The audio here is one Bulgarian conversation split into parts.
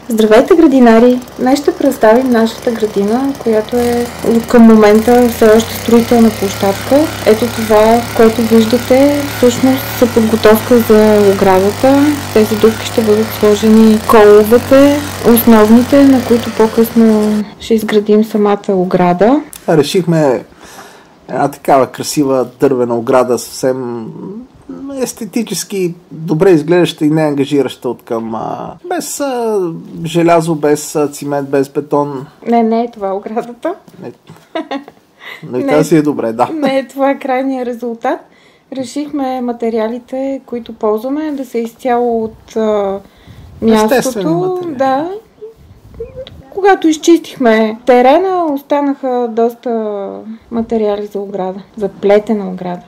Здравейте, градинари! Днес ще представим нашата градина, която е към момента все още строителна площадка. Ето това, което виждате, всъщност са подготовка за оградата. В тези дупки ще бъдат сложени коловете, основните, на които по-късно ще изградим самата ограда. Решихме една такава красива дървена ограда, съвсем естетически добре изглеждаща и не ангажираща от към без желязо, без цимент, без бетон. Не е това оградата. Но и тази е добре, да. Не е това крайният резултат. Решихме материалите, които ползваме, да са изцяло от мястото. Да. Когато изчистихме терена, останаха доста материали за ограда, за плетена ограда.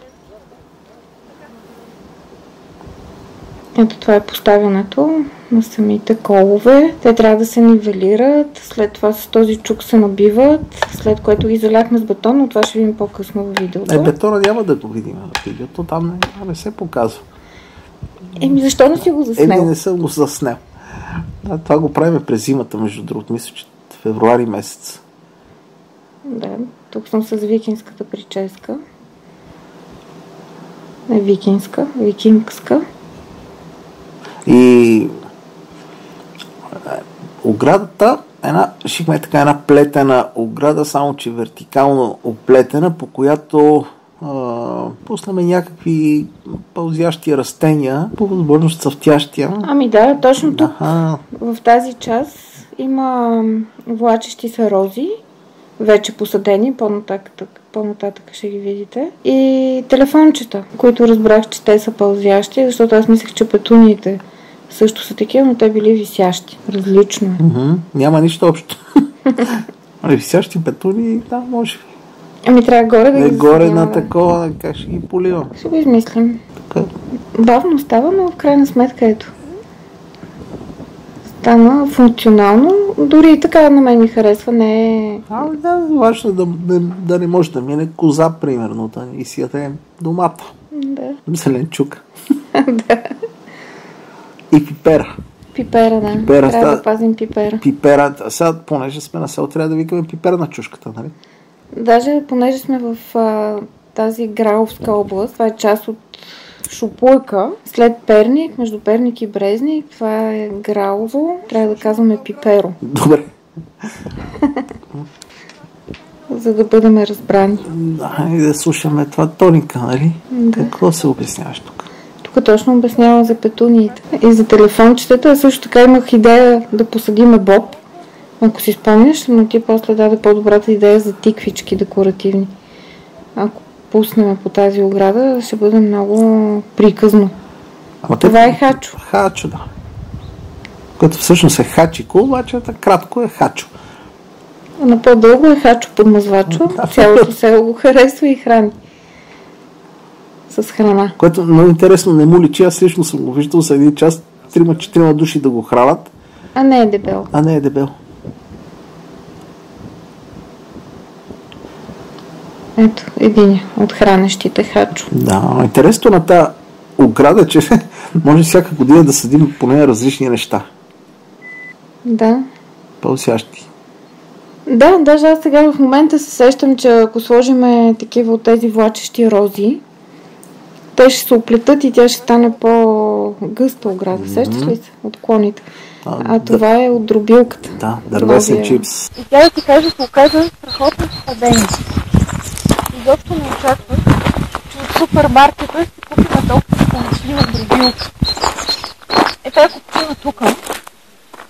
Ето това е поставянето на самите колове. Те трябва да се нивелират, след това с този чук се набиват, след което ги заляхме с бетон, но това ще видим по-късно в видеото. Бетона няма да го видим в видеото, там не се показва. Защо не си го заснел? Не съм го заснел. Да, това го правим през зимата, между другото. Мисля, че февруари месец. Да, тук съм с викинската прическа. Не викинска, викингска. И оградата, решихме така една плетена ограда, само че вертикално оплетена, по която пуснаме някакви пълзящи растения, по възможност цъфтящия. Ами да, точно тук, в тази част има влачещи се рози, вече посадени, по-нататък ще ги видите. И телефончета, които разбрах, че те са пълзящи, защото аз мислех, че петуниите също са такива, но те били висящи. Различно е. Няма нищо общо. Висящи петуни, да, може. Ами трябва горе да ги горе на такова, как ще ги поливам. Ще го измислим. Така. Бавно става, но в крайна сметка ето. Стана функционално, дори и така на мен ми харесва, не е... Да, важно да не може да мине коза, примерно, да и си ядем домата. Да. Зеленчук. Да. И пипера. Пипера, да. Трябва да пазим пипера. Пипера, сега, понеже сме на село, трябва да викаме пипера на чушката, нали? Даже, понеже сме в тази Граловска област, това е част от Шопуйка, след Перник, между Перник и Брезник, това е Гралово, трябва да казваме Пиперо. Добре. За да бъдем разбрани. Да, и да слушаме това тоника, нали? Да. Какво се обясняваш тук? Тук точно обяснявам за петуниите и за телефончетата. Също така имах идея да посадиме боб, ако си спомняш, но ти после даде по-добрата идея за тиквички декоративни. Ако пуснем по тази ограда, ще бъде много приказно. Това е хачо. Хачо, да. Което всъщност е хачико, обаче кратко е хачо. На по-дълго е хачо подмазвачо. Цялото село го харесва и храни. С храна. Което много интересно, не му личи, аз лично съм го виждал за един час, 3-4 души да го хранят. А не е дебел. Ето, един от хранещите хачо. Да, интересно на тази ограда, че може всяка година да съдим поне различни неща. Да. Пълсящи. Да, даже аз сега в момента се сещам, че ако сложиме такива от тези влачещи рози, те ще се оплетат и тя ще стане по-гъста ограда. Сещаш ли се? От клоните. Това е от дробилката. Да, дървесен чипс. И тя да ти кажа, се оказа страхотно съвпадение. Изобщо не очаквах, че от супермаркета ще купим толкова сполучлива дробилка. Тази купчина тук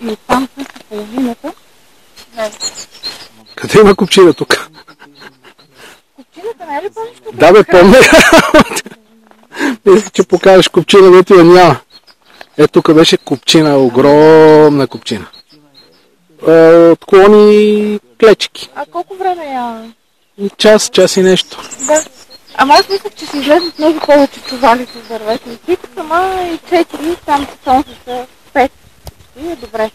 и оттам също половината. Къде има купчина тук? Купчината не е ли по-нищо? Да бе, помня. Мисля, че покажеш купчина, дето я няма. Ето тук беше купчина, огромна купчина. Отклони клечки. А колко време я... Час и нещо. Да. Ама аз мислях, че си излезнат много повече чували с дървета. И сама и 4, там са 5. И е добре.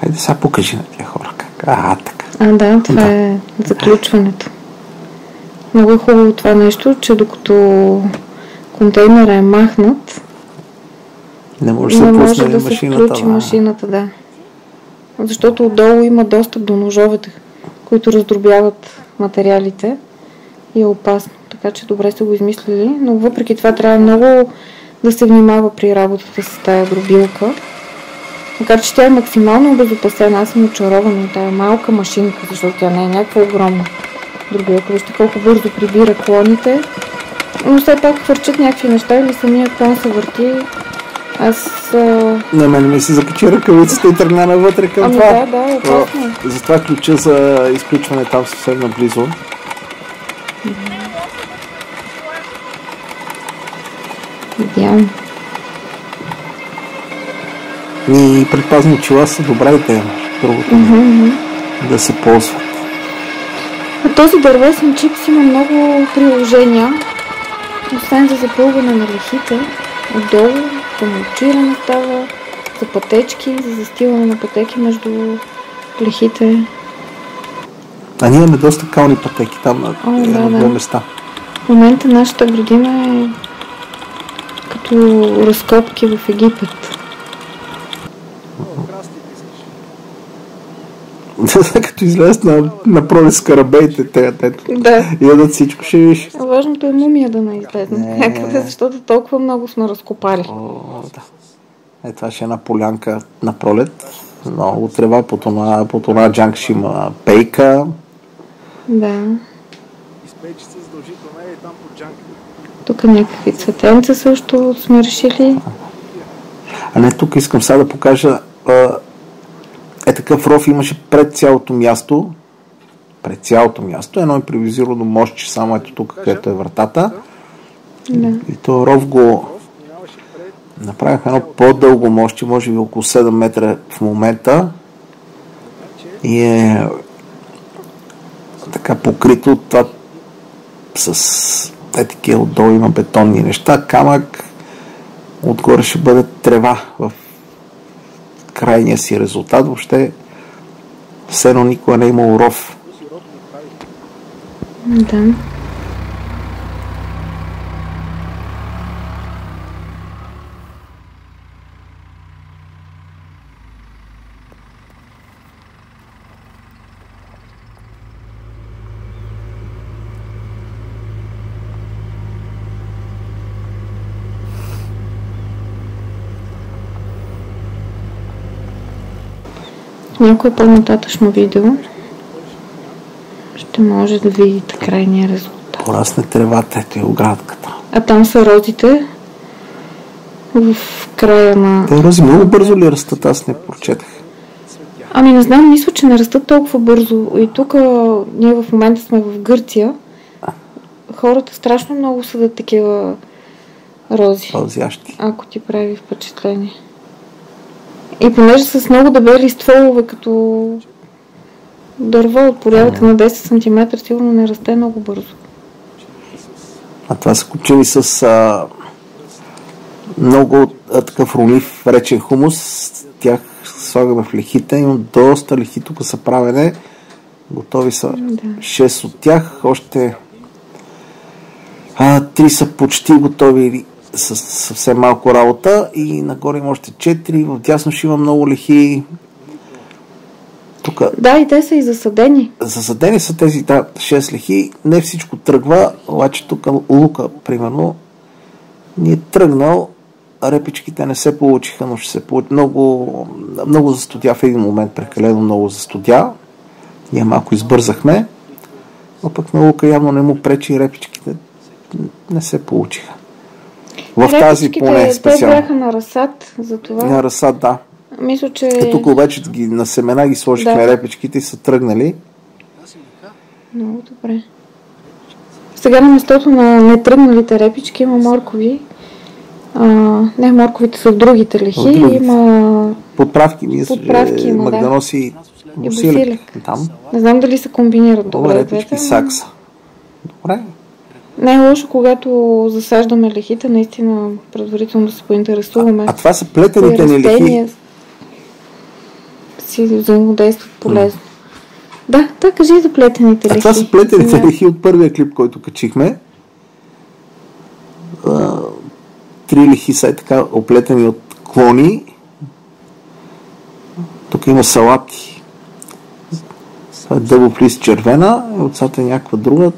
Хайде сега покажи на тия хора как. Така. Да, това е заключването. Много е хубаво това нещо, че докато контейнера е махнат, Не може не да може се да пусне се машината. включи машината, да. Защото отдолу има достъп до ножовете, които раздробяват материалите и е опасно. Така че добре са го измислили, но въпреки това трябва много да се внимава при работата с тая дробилка. Макар че тя е максимално обезопасена, аз съм очарована от тая малка машинка, защото тя не е някаква огромна дробилка. Вижте колко бързо прибира клоните, но все пак хвърчат някакви неща или самия клон се върти. На мен ми се закачи ръкавицата и тръгна навътре към това. Да, опасно. Затова ключа за изключване там съвсем наблизо. Видявам. И предпазни очила са добра идея, другото да се ползват. А този дървесен чипс има много приложения, освен за запълване на лехите, отдолу, за мулчиране става, за пътечки, за застилане на пътеки между лехите. А ние имаме доста кални пътеки там на две места. В момента нашата градина е като разкопки в Египет. Като излез на пролет с карабеите, и ядат всичко, ще виж. Важното е мумия да не излезне някъде, защото толкова много сме разкопали. Да. Това ще е една полянка на пролет. Много трева, по това джанк ще има пейка. Да. Тук някакви цветенца също сме решили. А не, тук искам сега да покажа. Такъв ров имаше пред цялото място. Едно импровизирано мостче, само ето тук, където е вратата. Да. И то ров го направиха едно по-дълго мостче, може би около 7 метра в момента. И е така покрито от това с такива отдолу има бетонни неща, камък, отгоре ще бъде трева в крайния си резултат. Въобще все едно никога не е имало ров. Да. Някое по-нататъчно видео ще може да видите крайния резултат. Порасне тревата, ето е оградката. А там са розите в края на... Те рози много бързо ли растат? Аз не прочетах. Ами не знам, мисля, че не растат толкова бързо. И тук ние в момента сме в Гърция. Хората страшно много съдат такива рози. Розящи. Ако ти прави впечатление. И понеже с много дебели стволове, като дърво от порядъка на 10 см, сигурно не расте много бързо. А това са купчени с много такъв ромлив речен хумус. Тях слагаме в лехите. Имам доста лехи тук са правене. Готови са 6 от тях. Още 3 са почти готови с съвсем малко работа. И нагоре има още 4. В дясно ще има много лехи. Тук... Да, и те са и засадени. Засадени са тези 6 лехи. Не всичко тръгва, обаче тук лука, примерно, ни е тръгнал. Репичките не се получиха, но ще се получи. Много застудя в един момент, прекалено много застудя. Ние малко избързахме, но пък на лука явно не му пречи и репичките не се получиха. В тази поне специално. Те бяха на разсад, затова. На разсад, да. Мисля, че... Тук обаче на семена ги сложихме репичките и са тръгнали. Много добре. Сега на местото на нетръгналите репички има моркови. Не, морковите са в другите лехи. Има подправки. Има, магданоси и босилек. Там. Не знам дали се комбинират добре. Репички сакса. Добре. Не е лошо, когато засаждаме лехите, наистина предварително да се поинтересуваме. А това са плетените ни лехи. Си взаимодействат полезно. Да, кажи за плетените лехи. Това са плетените лехи от първия клип, който качихме. 3 лихи са така оплетени от клони. Тук има салати. Това е дълбов лист червена, отзад е някаква друга.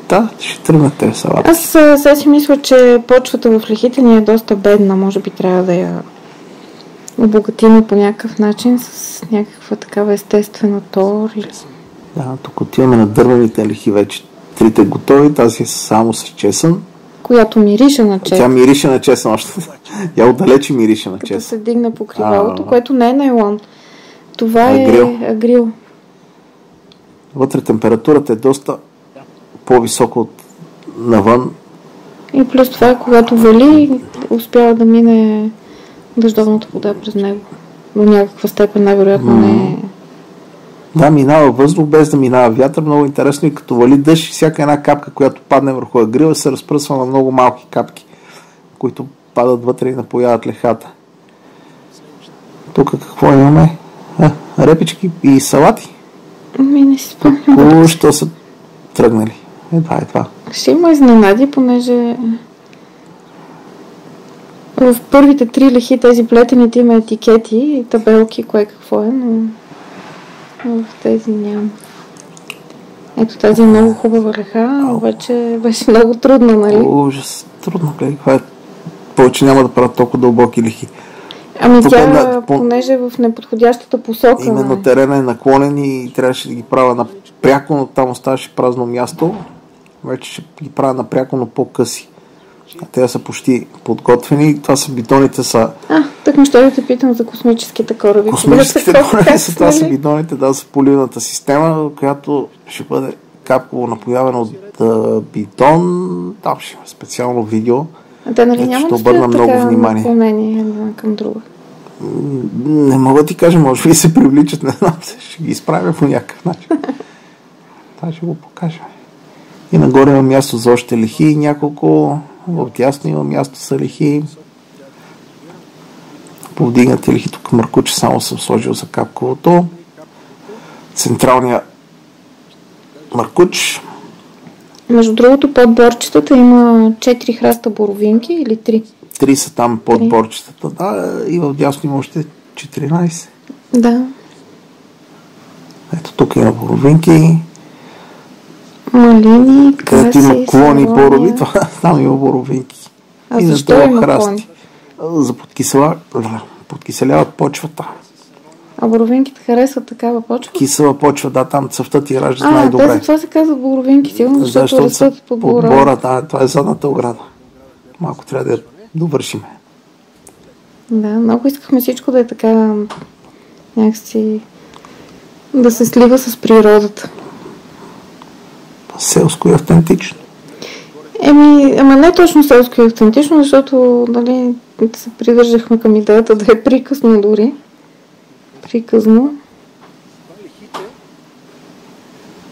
Да, ще тръгнат тези салати. Аз сега си мисля, че почвата в лихите ни е доста бедна. Може би трябва да я обогатим по някакъв начин с някаква такава естествена тор. Да, тук отиваме на дървените лихи вече. Трите готови, тази е само с чесън. Която мирише на чесън. Тя мирише на чесън още. Я отдалече мирише на чесън. Като се дигна покривалото, което не е найлон. Това е агрил. Вътре температурата е доста по-висока от навън. И плюс това, когато вали, успява да мине дъждовната вода през него. До някаква степен, най-вероятно не е. Да, минава въздух, без да минава вятър. Много интересно и като вали дъжд, всяка една капка, която падне върху агрила, се разпръсва на много малки капки, които падат вътре и напояват лехата. Тук какво имаме? Репички и салати. Не си спомням. Що са тръгнали? Едва. Ще има изненади, понеже в първите 3 лехи тези плетените има етикети и табелки, кое какво е, но в тези няма. Ето тази е много хубава леха, обаче беше много трудно, нали? Ужас, трудно, гледай. Повече няма да правят толкова дълбоки лехи. Ами тя, понеже в неподходящата посока. Именно терена е наклонен и трябваше да ги правя напряко, но там оставаше празно място. Вече ще ги правя напряко, но по-къси. Те са почти подготвени. Това са бидоните са... Так ще да те питам за космическите кораби. Космическите кораби са, това са бидоните, да, за поливната система, която ще бъде капково напоявана от бидон. Там ще има специално видео. Те нали няма да стоят така наклонени една към друга? Не мога да ти кажа, може би се привличат, не знам, ще ги изправя по някакъв начин. Това ще го покажем. И нагоре има място за още лихи и няколко. Отясно има място за лихи. Повдигнати лихи, тук мъркуче само съм сложил за капковото. Централния мъркуч. Между другото, под борчетата има 4 храста боровинки или 3? 3 са там под борчетата, да, и в дясно има още 14. Да. Ето тук има боровинки. Малини, краси, където има клони борови, там има боровинки. А и защо има клони? За подкиселяват почвата. А боровинките харесват такава почва? Кисела почва, да, там цъфтат и раждат най-добре. Те за това се казват боровинки, сигурно, защото растат под бора. Да, това е задната ограда. Малко трябва да я довършиме. Да, много искахме всичко да е така някакси да се слива с природата. Селско и автентично. Ама не точно селско и автентично, защото нали, се придържахме към идеята да е приказно дори. Приказно.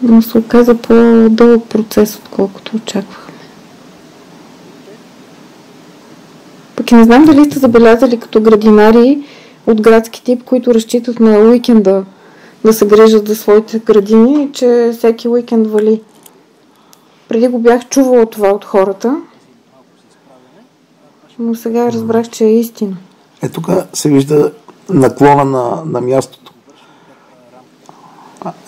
Но се оказа по-дълъг процес, отколкото очаквахме. Пък и не знам дали сте забелязали като градинари от градски тип, които разчитат на уикенда да се грижат за своите градини, че всеки уикенд вали. Преди го бях чувала това от хората, но сега разбрах, че е истина. Тук се вижда наклона на мястото.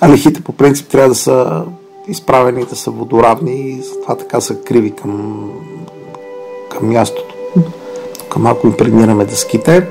А лихите по принцип трябва да са изправени, да са водоравни и затова така са криви към мястото. Тук малко импрегнираме дъските.